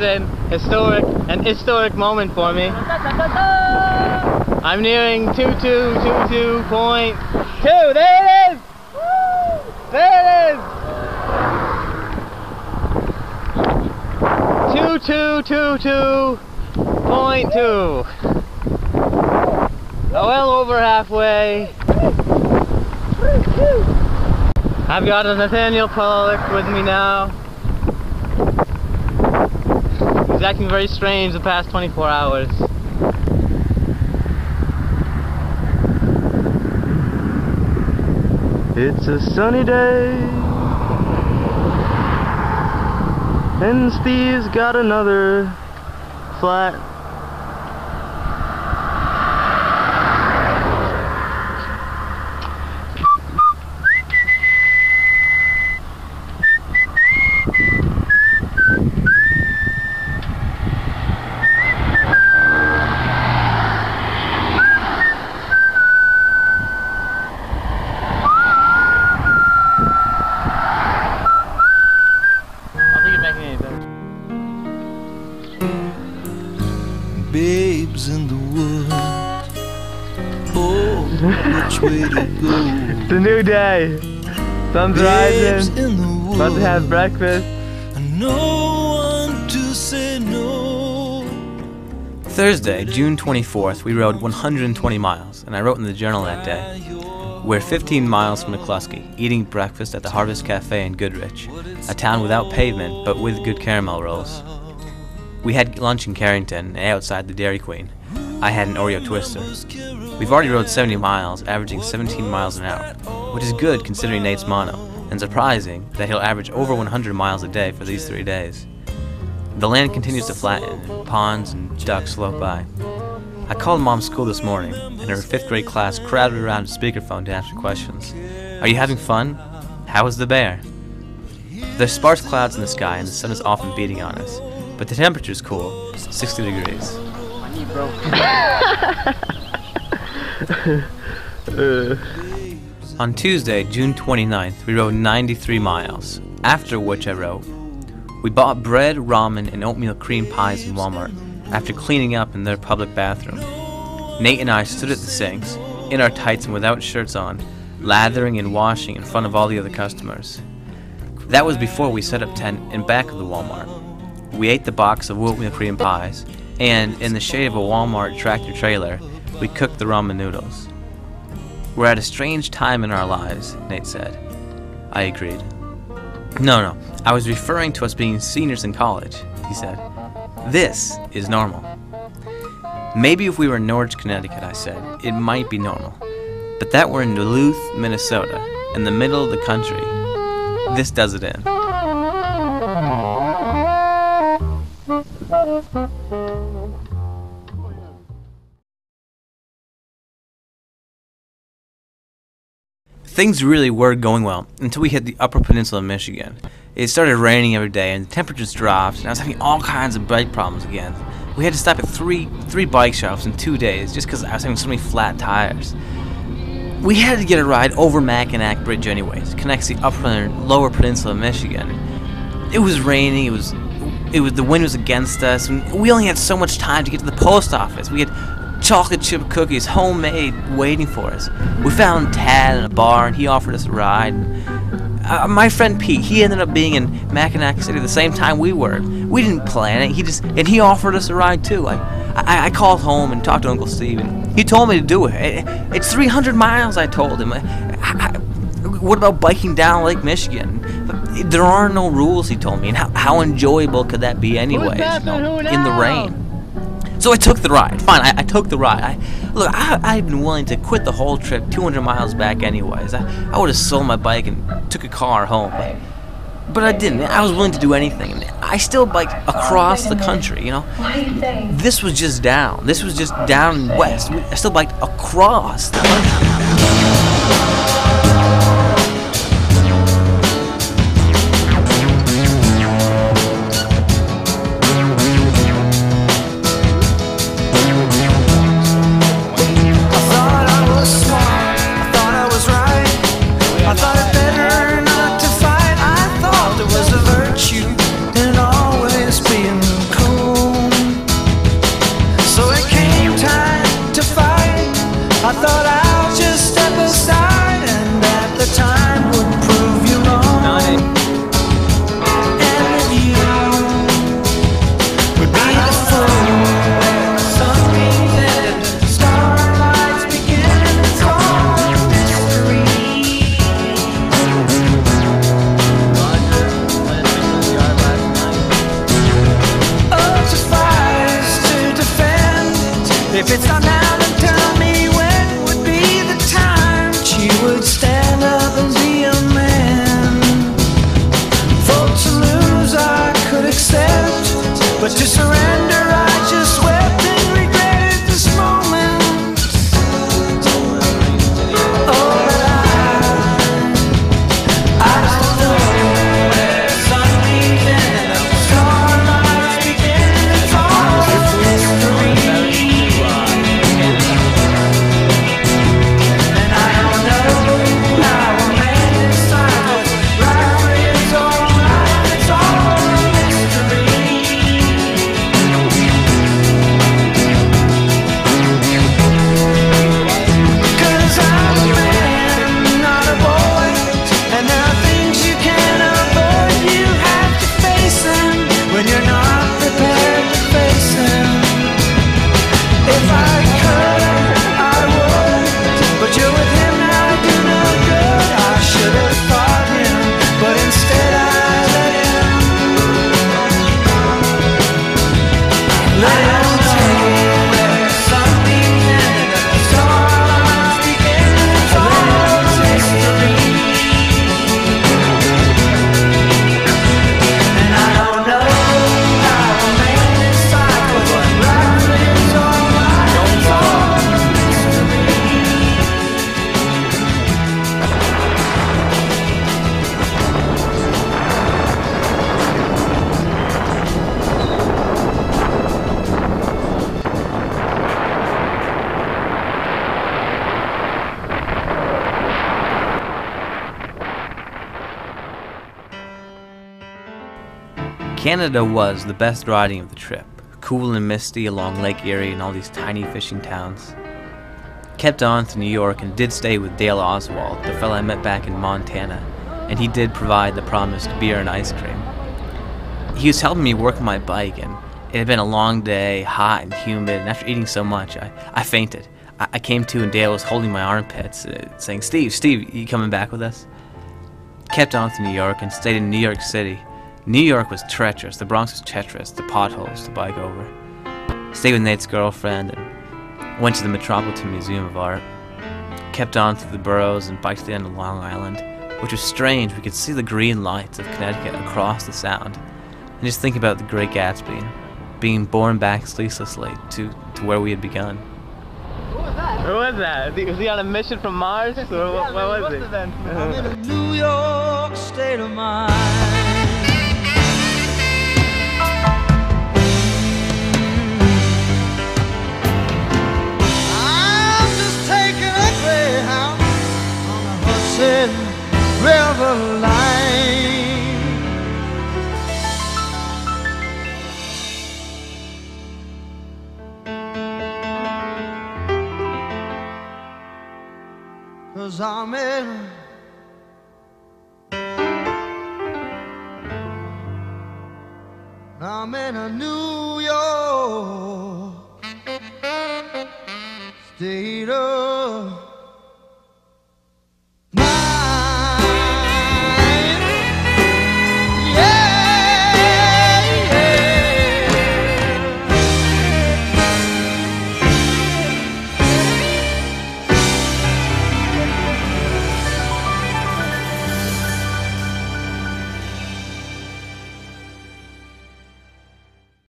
an historic moment for me. I'm nearing 2222.2. There it is! There it is! 2222.2. Well over halfway. I've got a Nathaniel Pollock with me now. He's acting very strange the past 24 hours. It's a sunny day, and Steve's got another flat. Babes in the woods, oh, which way to go? It's a new day. Sun's rising. About to have breakfast. No one to say no. Thursday, June 24th, we rode 120 miles, and I wrote in the journal that day, "We're 15 miles from McCluskey, eating breakfast at the Harvest Cafe in Goodrich, a town without pavement but with good caramel rolls. We had lunch in Carrington, outside the Dairy Queen. I had an Oreo twister. We've already rode 70 miles, averaging 17 miles an hour, which is good considering Nate's mono, and surprising that he'll average over 100 miles a day for these 3 days. The land continues to flatten, and ponds and ducks float by. I called Mom's school this morning, and her 5th grade class crowded around a speakerphone to answer questions. Are you having fun? How is the bear? There's sparse clouds in the sky, and the sun is often beating on us. But the temperature's cool, 60 degrees. My knee broke. On Tuesday, June 29th, we rode 93 miles, after which I wrote, "We bought bread, ramen, and oatmeal cream pies in Walmart after cleaning up in their public bathroom. Nate and I stood at the sinks, in our tights and without shirts on, lathering and washing in front of all the other customers. That was before we set up tent in back of the Walmart. We ate the box of oatmeal cream pies, and in the shade of a Walmart tractor trailer, we cooked the ramen noodles. We're at a strange time in our lives," Nate said. I agreed. No, I was referring to us being seniors in college," he said. "This is normal." "Maybe if we were in Norwich, Connecticut," I said, "it might be normal. But that we're in Duluth, Minnesota, in the middle of the country, this does it in." Things really were going well until we hit the Upper Peninsula of Michigan. It started raining every day and the temperatures dropped, and I was having all kinds of bike problems again. We had to stop at three bike shops in 2 days just because I was having so many flat tires. We had to get a ride over Mackinac Bridge anyways. It connects the Upper and Lower Peninsula of Michigan. It was raining. It was the wind was against us, and we only had so much time to get to the post office. We had chocolate chip cookies, homemade, waiting for us. We found Tad in a bar, and he offered us a ride. My friend Pete, he ended up being in Mackinac City the same time we were. We didn't plan it. He offered us a ride too. I called home and talked to Uncle Steve, and he told me to do it. It's 300 miles, I told him. What about biking down Lake Michigan? There are no rules, he told me, and how enjoyable could that be anyways, in the rain? So I took the ride. Fine, I took the ride. I'd been willing to quit the whole trip 200 miles back anyways. I would have sold my bike and took a car home. But I didn't. I was willing to do anything. I still biked across the country, you know. This was just down. This was just down west. I still biked across the country. In always being But to surrender, I just wept and regretted this moment. Oh, but I don't know where sunbeams end and the starlight begins. It's all a mystery. And I don't know how a man decides what's right for his own life. It's all a mystery. 'Cause I'm a man, not a boy, and there are things you can't avoid. You have to face them when you're not prepared to face them. If I could, I would, but you're with him now, I do no good. I should have fought him, but instead I let him. Let him take where something ended and the stars began. It's all a mystery. And I don't know how a man decides what's right for his own life. It's all a mystery. Canada was the best riding of the trip, cool and misty along Lake Erie and all these tiny fishing towns. Kept on to New York and did stay with Dale Oswald, the fella I met back in Montana, and he did provide the promised beer and ice cream. He was helping me work my bike, and it had been a long day, hot and humid, and after eating so much, I fainted. I came to and Dale was holding my armpits, saying, Steve, you coming back with us?" Kept on to New York and stayed in New York City. New York was treacherous, the Bronx was treacherous, the potholes to bike over. Stayed with Nate's girlfriend and went to the Metropolitan Museum of Art. Kept on through the boroughs and biked to the end of Long Island, which was strange. We could see the green lights of Connecticut across the Sound. And just think about the Great Gatsby and being borne back ceaselessly to where we had begun. Who was that? Was he on a mission from Mars? Or what was it? I'm in a New York state of mind. I'm just taking a Greyhound on a Hudson River line. 'Cause I'm in a New York state of